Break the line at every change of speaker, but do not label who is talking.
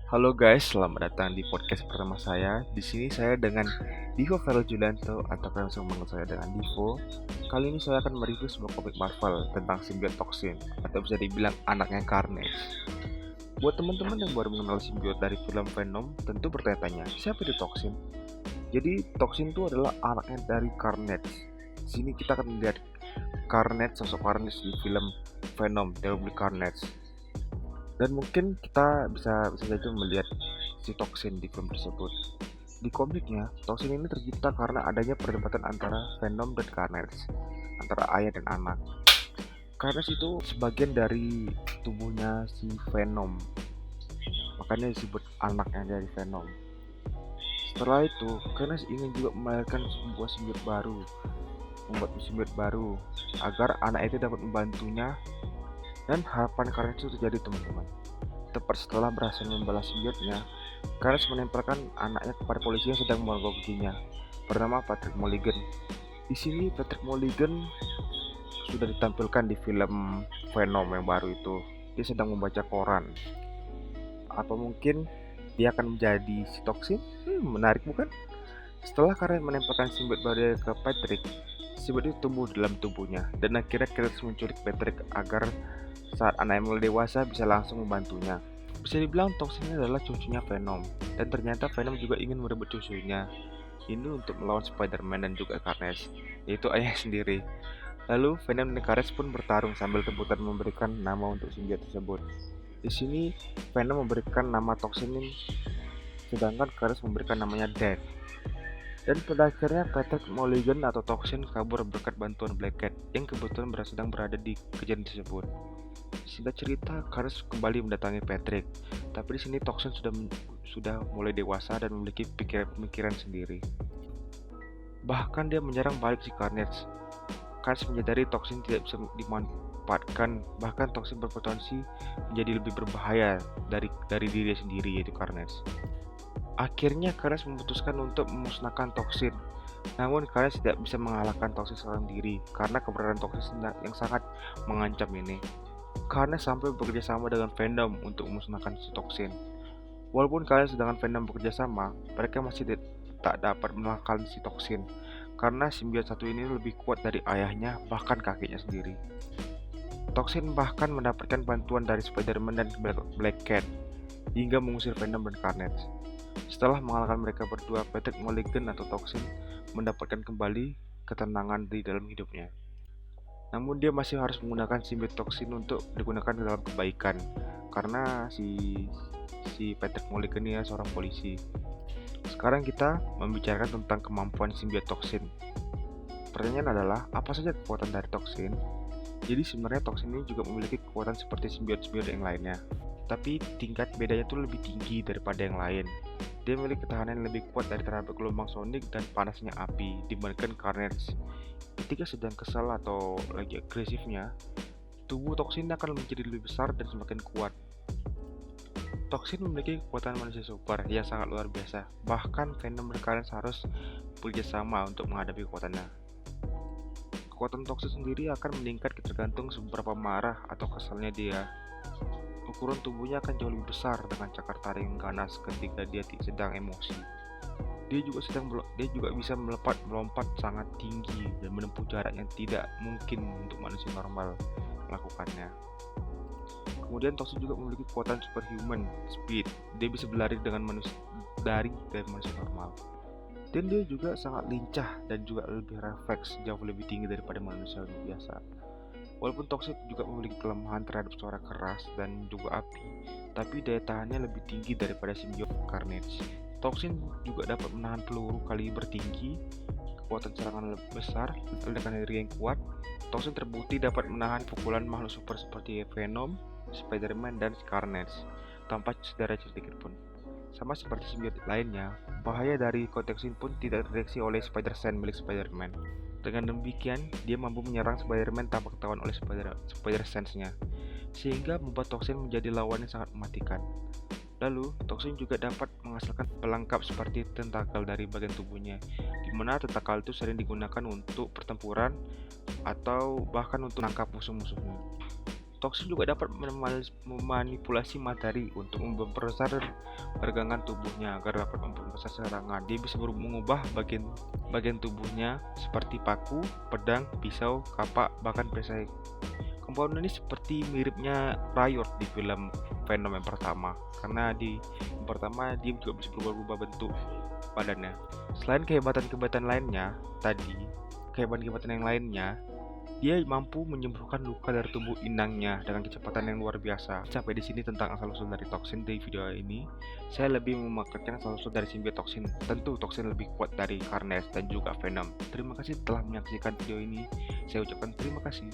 Halo guys, selamat datang di podcast pertama saya. Di sini saya dengan Divo Velo Julianto atau kalian bisa memanggil saya dengan Divo. Kali ini saya akan mereview sebuah komik Marvel tentang simbiot Toxin atau bisa dibilang anaknya Carnage. Buat teman-teman yang baru mengenal simbiot dari film Venom, tentu bertanya-tanya, siapa itu Toxin? Jadi Toxin itu adalah anaknya dari Carnage. Di sini kita akan melihat Carnage, sosok Carnage di film Venom, The Carnage. Dan mungkin kita bisa saja melihat si Toxin di film tersebut. Di komiknya, Toxin ini tercipta karena adanya perdebatan antara Venom dan Carnage, antara ayah dan anak. Carnage itu sebagian dari tubuhnya si Venom, makanya disebut anaknya dari Venom. Setelah itu, Carnage ingin juga melahirkan sebuah simbiot baru, membuat simbiot baru, agar anak itu dapat membantunya. Dan harapan Carnage itu terjadi, teman-teman. Tepat setelah berhasil membalas simbiotnya, Carnage menempelkan anaknya kepada polisi yang sedang memergoki giginya, bernama Patrick Mulligan. Di sini Patrick Mulligan sudah ditampilkan di film Venom yang baru itu. Dia sedang membaca koran. Apa mungkin dia akan menjadi si Toxin? Menarik bukan? Setelah Carnage menempelkan simbiot baru ke Patrick, simbiot itu tumbuh dalam tubuhnya dan akhirnya Carnage menculik Patrick agar saat anaknya mulai dewasa bisa langsung membantunya. Bisa dibilang Toxin ini adalah cucunya Venom, dan ternyata Venom juga ingin merebut cucunya ini untuk melawan Spider-Man dan juga Carnage, yaitu ayah sendiri. Lalu Venom dan Carnage pun bertarung sambil rebutan memberikan nama untuk simbiot tersebut. Di sini Venom memberikan nama Toxin ini, sedangkan Carnage memberikan namanya Death. Dan pada akhirnya Patrick Mulligan atau Toxin kabur berkat bantuan Black Cat yang kebetulan sedang berada di kejadian tersebut. Singkat cerita, Carnage kembali mendatangi Patrick, tapi di sini Toxin sudah mulai dewasa dan memiliki pemikiran sendiri. Bahkan dia menyerang balik si Carnage. Carnage menyadari Toxin tidak bisa dimanfaatkan, bahkan Toxin berpotensi menjadi lebih berbahaya dari dirinya sendiri, yaitu Carnage. Akhirnya Carnage memutuskan untuk memusnahkan Toxin. Namun Carnage tidak bisa mengalahkan Toxin seorang diri karena keberadaan Toxin yang sangat mengancam ini. Carnage sampai bekerja sama dengan Venom untuk memusnahkan si Toxin. Walaupun Carnage dengan Venom bekerja sama, mereka masih tak dapat mengalahkan si Toxin karena simbiot satu ini lebih kuat dari ayahnya, bahkan kakeknya sendiri. Toxin bahkan mendapatkan bantuan dari Spider-Man dan Black Cat hingga mengusir Venom dan Carnage. Setelah mengalahkan mereka berdua, Patrick Mulligan atau Toxin mendapatkan kembali ketenangan di dalam hidupnya. Namun dia masih harus menggunakan simbiot Toxin untuk digunakan dalam kebaikan, karena si Patrick Mulligan ini seorang polisi. Sekarang kita membicarakan tentang kemampuan simbiot Toxin. Pertanyaan adalah, apa saja kekuatan dari Toxin? Jadi sebenarnya Toxin ini juga memiliki kekuatan seperti simbiot-simbiot yang lainnya, tapi tingkat bedanya itu lebih tinggi daripada yang lain. Dia memiliki ketahanan yang lebih kuat dari terhadap gelombang sonik dan panasnya api dibandingkan Carnage. Ketika sedang kesal atau lagi agresifnya, tubuh Toxin akan menjadi lebih besar dan semakin kuat. Toxin memiliki kekuatan manusia super yang sangat luar biasa. Bahkan Venom dan Carnage harus bekerja sama untuk menghadapi kekuatannya. Kekuatan Toxin sendiri akan meningkat tergantung seberapa marah atau kesalnya dia. Ukuran tubuhnya akan jauh lebih besar dengan cakar taring ganas ketika dia sedang emosi. Dia juga bisa melompat sangat tinggi dan menempuh jarak yang tidak mungkin untuk manusia normal melakukannya. Kemudian Toxin juga memiliki kekuatan superhuman speed. Dia bisa berlari dari manusia normal. Dan dia juga sangat lincah dan juga lebih refleks jauh lebih tinggi daripada manusia biasa. Walaupun Toxin juga memiliki kelemahan terhadap suara keras dan juga api, tapi daya tahannya lebih tinggi daripada simbiot Carnage. Toxin juga dapat menahan peluru kaliber tinggi, kekuatan serangan lebih besar, ledakan energi yang kuat. Toxin terbukti dapat menahan pukulan makhluk super seperti Venom, Spider-Man, dan Carnage tanpa cedera sedikit pun. Sama seperti simbiot lainnya, bahaya dari Toxin pun tidak terdeteksi oleh Spider-Sense milik Spider-Man. Dengan demikian, dia mampu menyerang Spider-Man tanpa ketahuan oleh Spider-Sense-nya, sehingga membuat Toxin menjadi lawan yang sangat mematikan. Lalu, Toxin juga dapat menghasilkan pelengkap seperti tentakel dari bagian tubuhnya, di mana tentakel itu sering digunakan untuk pertempuran atau bahkan untuk menangkap musuh-musuhnya. Toksin juga dapat memanipulasi materi untuk memperbesar pergerakan tubuhnya agar dapat memperbesar serangan. Dia bisa mengubah bagian tubuhnya seperti paku, pedang, pisau, kapak, bahkan perisai. Komponen ini seperti miripnya Riot di film Venom yang pertama, karena yang pertama dia juga bisa berubah-ubah bentuk badannya. Selain kehebatan-kehebatan lainnya, kehebatan-kehebatan yang lainnya, dia mampu menyembuhkan luka dari tubuh inangnya dengan kecepatan yang luar biasa. Sampai di sini tentang asal-usul dari toksin di video ini. Saya lebih memakaikan asal-usul dari toksin. Tentu toksin lebih kuat dari Carnage dan juga Venom. Terima kasih telah menyaksikan video ini. Saya ucapkan terima kasih.